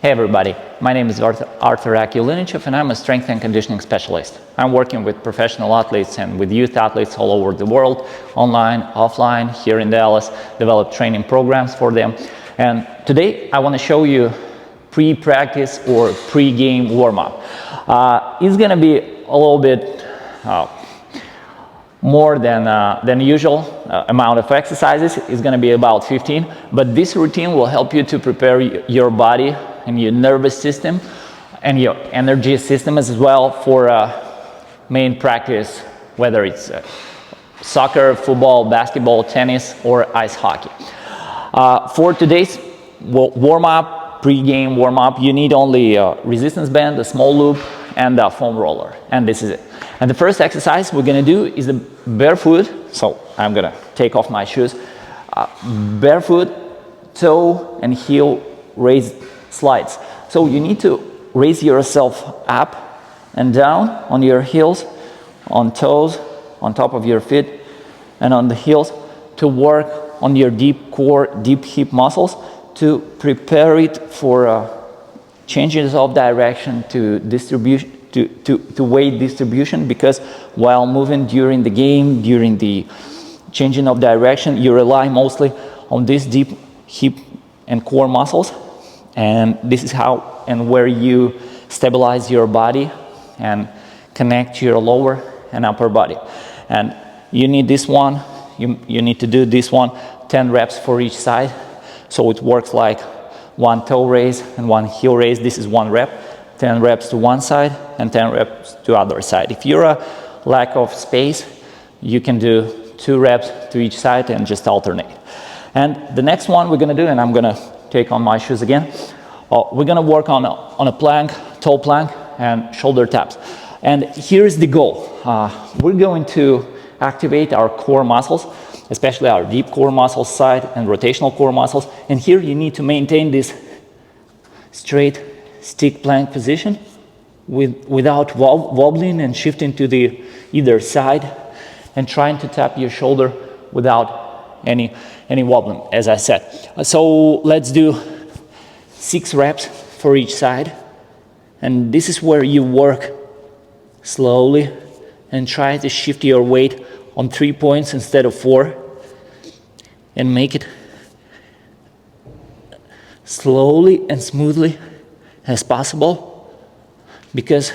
Hey everybody, my name is Arthur Akulinichev and I'm a strength and conditioning specialist. I'm working with professional athletes and with youth athletes all over the world, online, offline, here in Dallas, develop training programs for them. And today I want to show you pre-practice or pre-game warm-up. It's going to be a little bit more than usual amount of exercises. It's going to be about 15, but this routine will help you to prepare your body and your nervous system and your energy system as well for main practice, whether it's soccer, football, basketball, tennis, or ice hockey. For today's warm-up, pre-game warm-up, you need only a resistance band, a small loop, and a foam roller, and this is it. And the first exercise we're going to do is the barefoot, so I'm going to take off my shoes, barefoot, toe and heel raised slides. So you need to raise yourself up and down on your heels, on toes, on top of your feet, and on the heels to work on your deep core, deep hip muscles to prepare it for changes of direction to distribution, to weight distribution, because while moving during the game, during the changing of direction, you rely mostly on these deep hip and core muscles, and this is how and where you stabilize your body and connect your lower and upper body. And you need this one, you need to do this one 10 reps for each side, so it works like one toe raise and one heel raise. This is 1 rep, 10 reps to one side and 10 reps to other side. If you're a lack of space, you can do 2 reps to each side and just alternate. And the next one we're going to do, and I'm going to take on my shoes again, we're going to work on a plank, toe plank, and shoulder taps. And here's the goal. We're going to activate our core muscles, especially our deep core muscles side and rotational core muscles. And here you need to maintain this straight stick plank position without wobbling and shifting to the either side and trying to tap your shoulder without any wobbling, as I said. So let's do 6 reps for each side. And this is where you work slowly and try to shift your weight on 3 points instead of 4 and make it slowly and smoothly as possible, because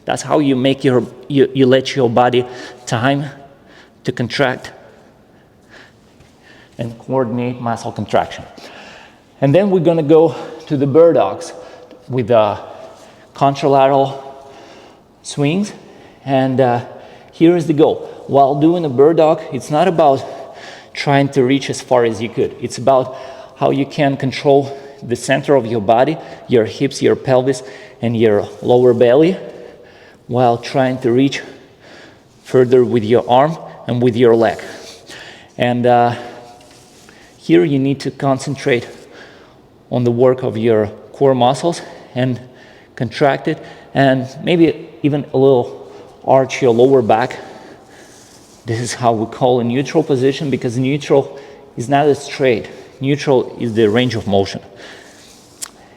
that's how you make you let your body time to contract and coordinate muscle contraction. And then we're going to go to the bird dogs with contralateral swings. And here is the goal. While doing a bird dog, it's not about trying to reach as far as you could. It's about how you can control the center of your body, your hips, your pelvis, and your lower belly, while trying to reach further with your arm and with your leg. And here you need to concentrate on the work of your core muscles and contract it, and maybe even a little arch your lower back. This is how we call a neutral position, because neutral is not a straight. Neutral is the range of motion.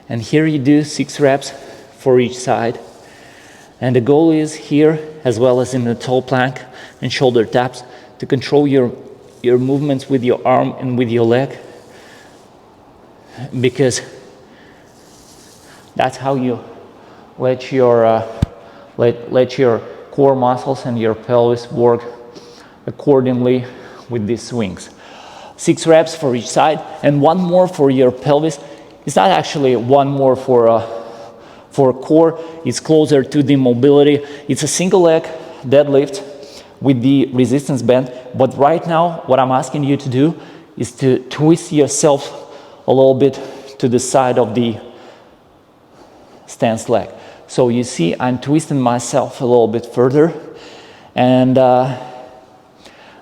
And here you do 6 reps for each side. And the goal is here, as well as in the toe plank and shoulder taps, to control your movements with your arm and with your leg, because that's how you let your core muscles and your pelvis work accordingly with these swings. 6 reps for each side, and 1 more for your pelvis. It's not actually 1 more for core, it's closer to the mobility. It's a single leg deadlift with the resistance band, but right now what I'm asking you to do is to twist yourself a little bit to the side of the stance leg. So you see I'm twisting myself a little bit further, and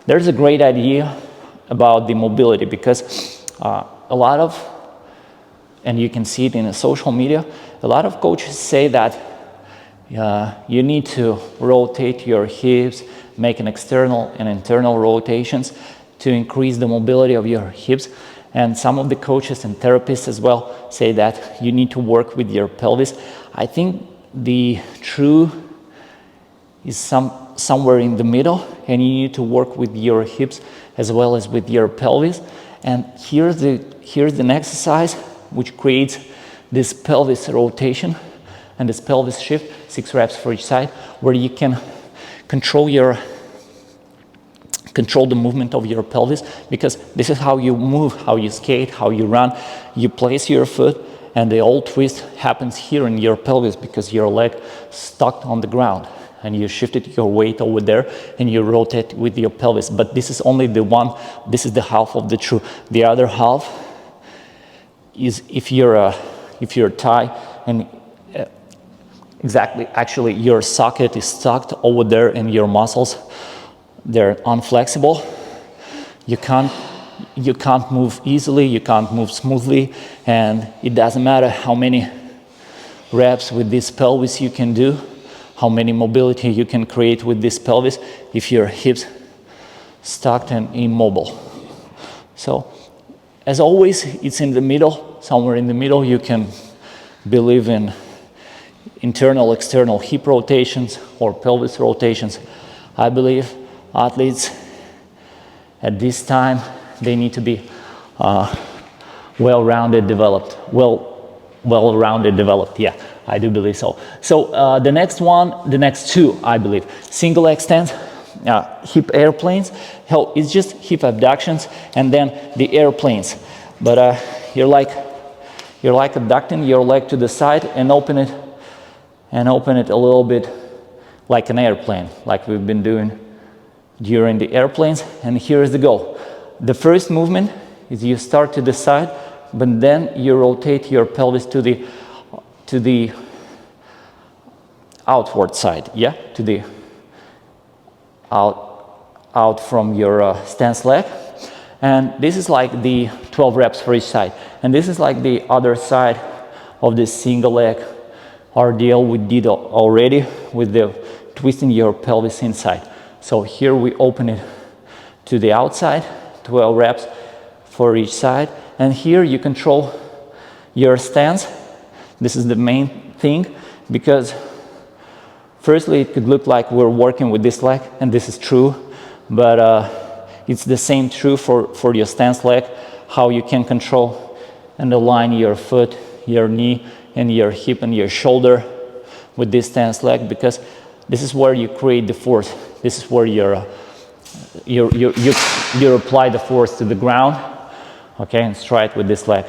there's a great idea about the mobility, because a lot of, and you can see it in the social media, a lot of coaches say that you need to rotate your hips, make an external and internal rotations to increase the mobility of your hips. and some of the coaches and therapists as well say that you need to work with your pelvis. I think the true is somewhere in the middle, and you need to work with your hips as well as with your pelvis. And here's an exercise which creates this pelvis rotation and this pelvis shift, 6 reps for each side, where you can control the movement of your pelvis, because this is how you move, how you skate, how you run. You place your foot and the whole twist happens here in your pelvis because your leg stuck on the ground, and you shifted your weight over there and you rotate with your pelvis. But this is only the one, this is the half of the truth. The other half is if you're tight and exactly, actually your socket is stuck over there and your muscles, they're unflexible. You can't move easily, you can't move smoothly, and it doesn't matter how many reps with this pelvis you can do, how many mobility you can create with this pelvis if your hips stuck and immobile. So as always, it's in the middle, somewhere in the middle. You can believe in internal, external hip rotations or pelvis rotations. I believe athletes at this time, they need to be well-rounded developed. Well-rounded developed, yeah, I do believe so. So the next two, I believe, single extends, hip airplanes. It's just hip abductions and then the airplanes. But you're like abducting your leg to the side and open it a little bit like an airplane, like we've been doing during the airplanes. And here's the goal. The first movement is you start to the side, but then you rotate your pelvis to the outward side, yeah, to the out from your stance leg. And this is like the 12 reps for each side. And this is like the other side of this single leg ordeal we did already with the twisting your pelvis inside. So here we open it to the outside, 12 reps for each side. And here you control your stance. This is the main thing, because firstly it could look like we're working with this leg, and this is true, but it's the same true for your stance leg, how you can control and align your foot, your knee, and your hip and your shoulder with this stance leg, because this is where you create the force. This is where you apply the force to the ground. Okay, and try it with this leg.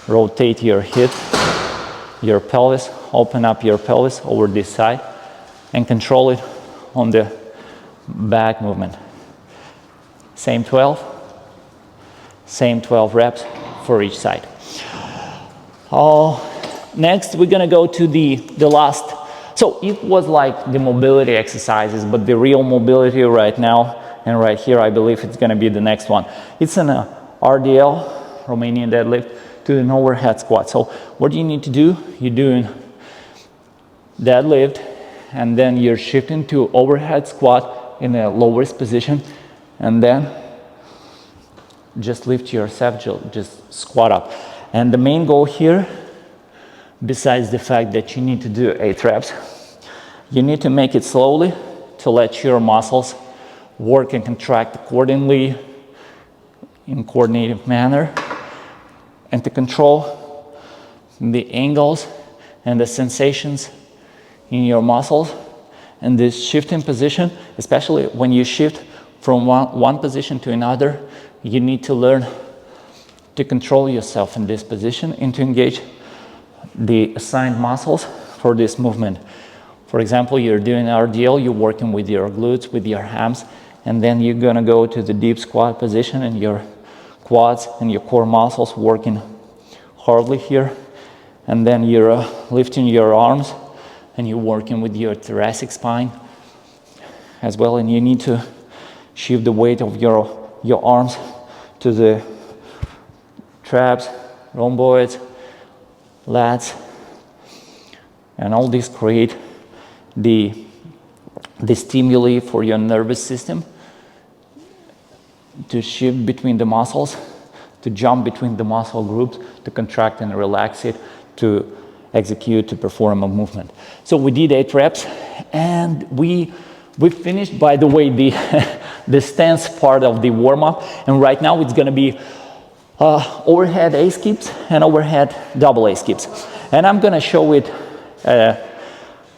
Rotate your hip, your pelvis, open up your pelvis over this side, and control it on the back movement. Same 12 reps for each side. Next, we're gonna go to the last. So it was like the mobility exercises, but the real mobility right now and right here, I believe it's gonna be the next one. It's an RDL, Romanian deadlift, to an overhead squat. So what you need to do, you're doing deadlift, and then you're shifting to overhead squat in a lowest position, and then just lift yourself, just squat up. And the main goal here, besides the fact that you need to do 8 reps, you need to make it slowly to let your muscles work and contract accordingly in coordinated manner, and to control the angles and the sensations in your muscles. And this shifting position, especially when you shift from one position to another, you need to learn to control yourself in this position and to engage the assigned muscles for this movement. For example, you're doing RDL, you're working with your glutes, with your hams, and then you're gonna go to the deep squat position, and your quads and your core muscles working hardly here. And then you're lifting your arms, and you're working with your thoracic spine as well. And you need to shift the weight of your arms to the traps, rhomboids, lats, and all these create the stimuli for your nervous system to shift between the muscles to jump between the muscle groups, to contract and relax it, to execute, to perform a movement. So we did 8 reps, and we finished, by the way, the stance part of the warm-up, and right now it's gonna be overhead A skips and overhead double A skips. And I'm gonna show it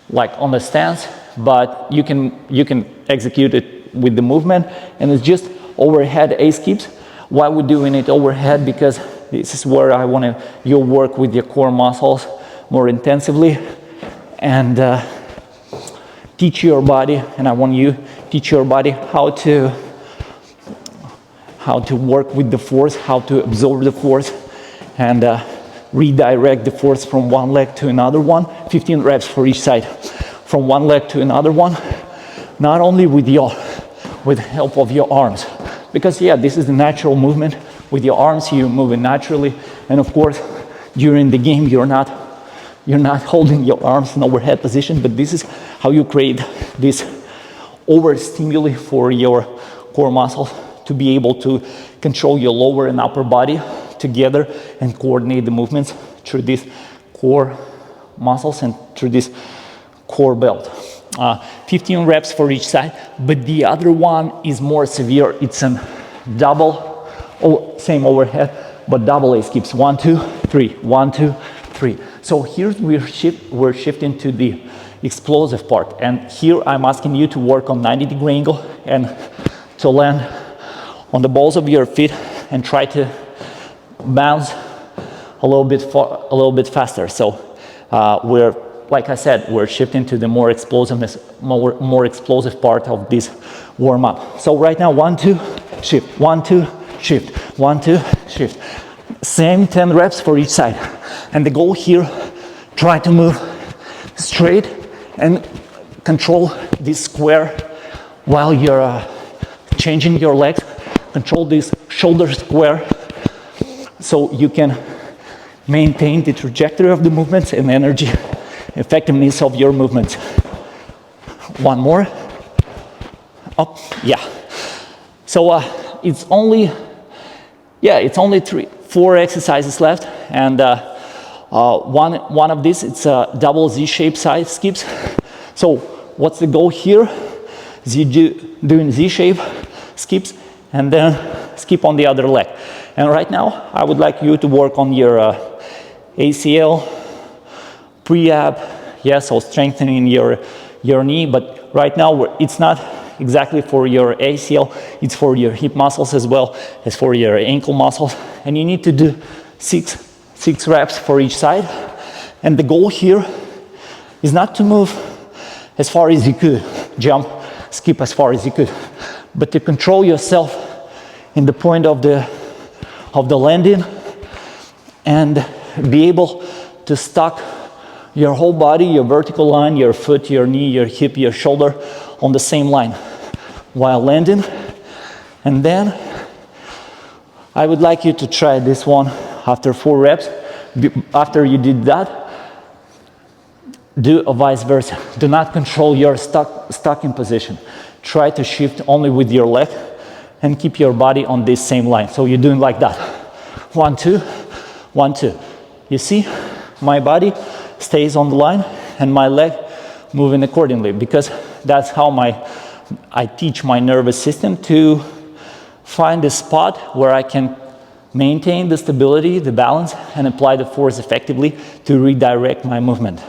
like on the stance, but you can execute it with the movement, and it's just overhead A skips. Why we're doing it overhead? Because this is where I want you work with your core muscles more intensively, and teach your body, and I want you teach your body how to work with the force, how to absorb the force, and redirect the force from one leg to another one. 15 reps for each side, from one leg to another one, not only with the help of your arms, because yeah, this is the natural movement. With your arms you're moving naturally, and of course during the game you're not holding your arms in overhead position, but this is how you create this overstimuli for your core muscles to be able to control your lower and upper body together and coordinate the movements through these core muscles and through this core belt. 15 reps for each side, but the other one is more severe. It's a double, same overhead, but double A skips. 1, 2, 3, 1, 2, 3. So here we're shifting to the explosive part, and here I'm asking you to work on 90-degree angle and to land on the balls of your feet and try to bounce a little bit faster. So we're, like I said, we're shifting to the more explosiveness, more explosive part of this warm up. So right now, 1, 2, shift, 1, 2, shift, 1, 2, shift. Same 10 reps for each side. And the goal here, try to move straight and control this square while you're changing your legs. Control this shoulder square so you can maintain the trajectory of the movements and energy effectiveness of your movements. One more. Up, yeah. So it's only 4 exercises left, and one of these, it's a double Z-shaped side skips. So what's the goal here? Is you doing Z-shape skips and then skip on the other leg. And right now I would like you to work on your ACL, pre-ab, so strengthening your knee, but right now it's not exactly for your ACL, it's for your hip muscles as well as for your ankle muscles, and you need to do six reps for each side. And the goal here is not to move as far as you could, jump, skip as far as you could, but to control yourself in the point of the landing and be able to stock your whole body, your vertical line, your foot, your knee, your hip, your shoulder on the same line while landing. And then I would like you to try this one after 4 reps. After you did that, do a vice versa. Do not control your stocking position. Try to shift only with your leg and keep your body on this same line. So you're doing like that. 1, 2, 1, 2. You see, my body stays on the line and my leg moving accordingly, because that's how I teach my nervous system to find a spot where I can maintain the stability, the balance, and apply the force effectively to redirect my movement.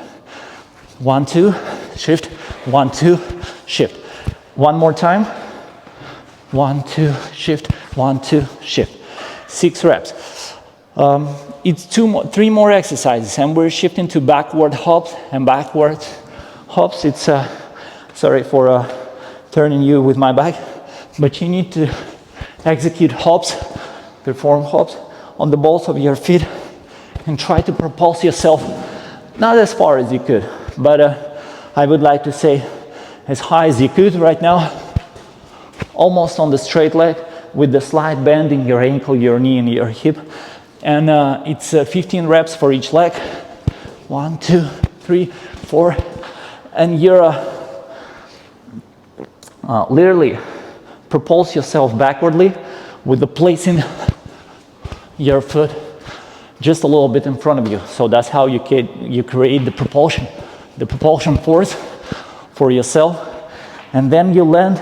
1, 2, shift, 1, 2, shift. One more time. 1, 2, shift, 1, 2, shift. 6 reps. It's 3 more exercises, and we're shifting to backward hops and backward hops. It's sorry for turning you with my back, but you need to execute hops, perform hops on the balls of your feet, and try to propulse yourself not as far as you could, but I would like to say as high as you could right now, almost on the straight leg with the slight bend in your ankle, your knee, and your hip. And it's 15 reps for each leg. 1, 2, 3, 4. And you're literally propulse yourself backwardly with the placing your foot just a little bit in front of you. So that's how you create the propulsion force for yourself. And then you land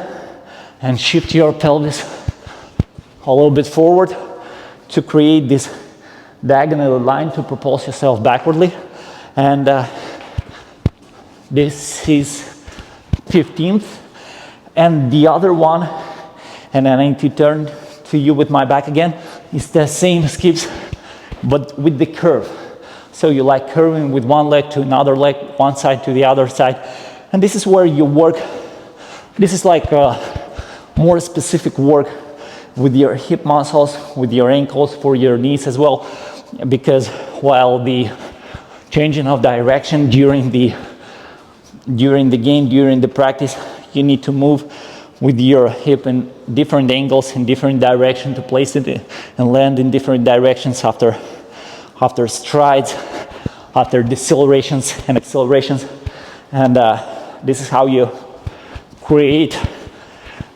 and shift your pelvis a little bit forward to create this diagonal line to propulse yourself backwardly. And this is 15th. And the other one, and I need to turn to you with my back again, is the same skips, but with the curve. So you like curving with one leg to another leg, one side to the other side. And this is where you work. This is like more specific work with your hip muscles, with your ankles, for your knees as well. Because while the changing of direction during the game, during the practice, you need to move with your hip in different angles, in different directions, to place it and land in different directions after strides, after decelerations and accelerations. And this is how you create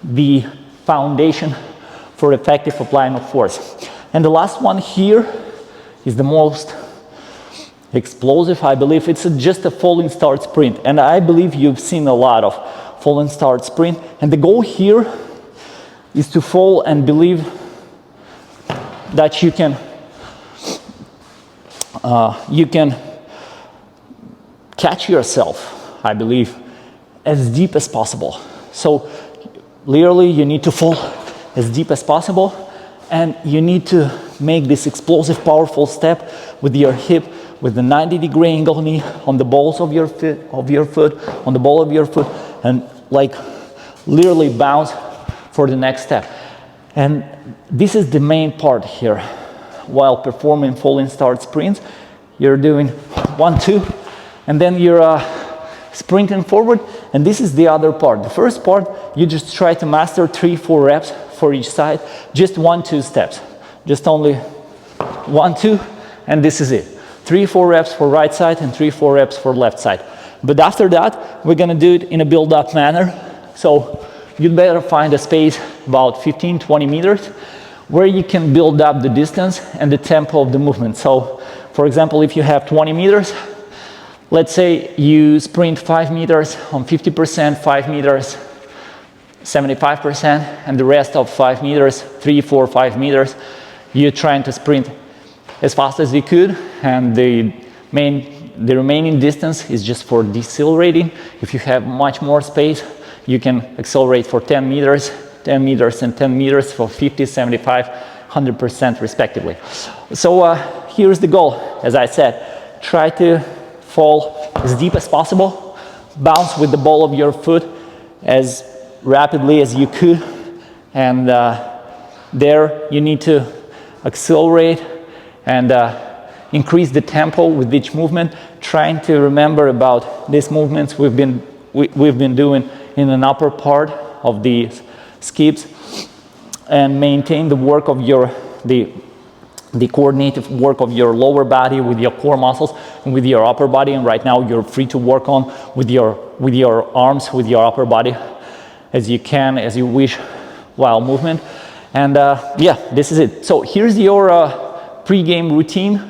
the foundation for effective applying of force. And the last one here is the most explosive, I believe. It's just a falling start sprint. And I believe you've seen a lot of falling start sprint. And the goal here is to fall and believe that you can catch yourself, I believe, as deep as possible. So literally you need to fall as deep as possible, and you need to make this explosive, powerful step with your hip, with the 90-degree angle knee on the balls of your foot, on the ball of your foot, and like literally bounce for the next step. And this is the main part here. While performing falling start sprints, you're doing 1, 2, and then you're sprinting forward. And this is the other part. The first part, you just try to master 3, 4 reps for each side, just 1, 2 steps, just only 1, 2, and this is it. 3, 4 reps for right side and 3, 4 reps for left side. But after that, we're gonna do it in a build-up manner. So you'd better find a space about 15, 20 meters where you can build up the distance and the tempo of the movement. So for example, if you have 20 meters, let's say you sprint 5 meters on 50%, 5 meters 75%, and the rest of 5 meters, 3, 4, 5 meters, you're trying to sprint as fast as you could, and the remaining distance is just for decelerating. If you have much more space, you can accelerate for 10 meters, 10 meters, and 10 meters for 50, 75, 100% respectively. So here's the goal. As I said, try to fall as deep as possible, bounce with the ball of your foot as rapidly as you could, and there you need to accelerate and increase the tempo with each movement, trying to remember about these movements we've been doing in an upper part of the skips, and maintain the work of the coordinated work of your lower body with your core muscles and with your upper body. And right now you're free to work on with your arms, with your upper body, as you can, as you wish, while movement. And yeah, this is it. So here's your pre-game routine,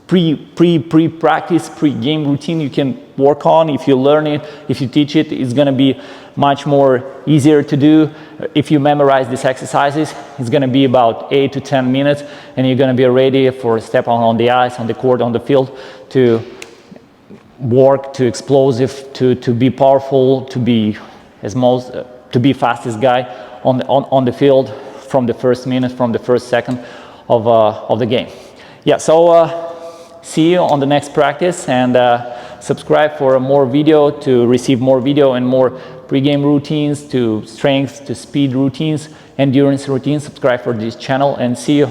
pre-practice, pre-game routine you can work on. If you learn it, if you teach it, it's gonna be much more easier to do. If you memorize these exercises, it's gonna be about 8 to 10 minutes, and you're gonna be ready for a step on the ice, on the court, on the field, to work, to explosive, to be powerful, to be fastest guy on the field from the first minute, from the first second of the game. Yeah, so see you on the next practice, and subscribe for more video to receive more video and more pre-game routines, to strength, to speed routines, endurance routines. Subscribe for this channel, and see you.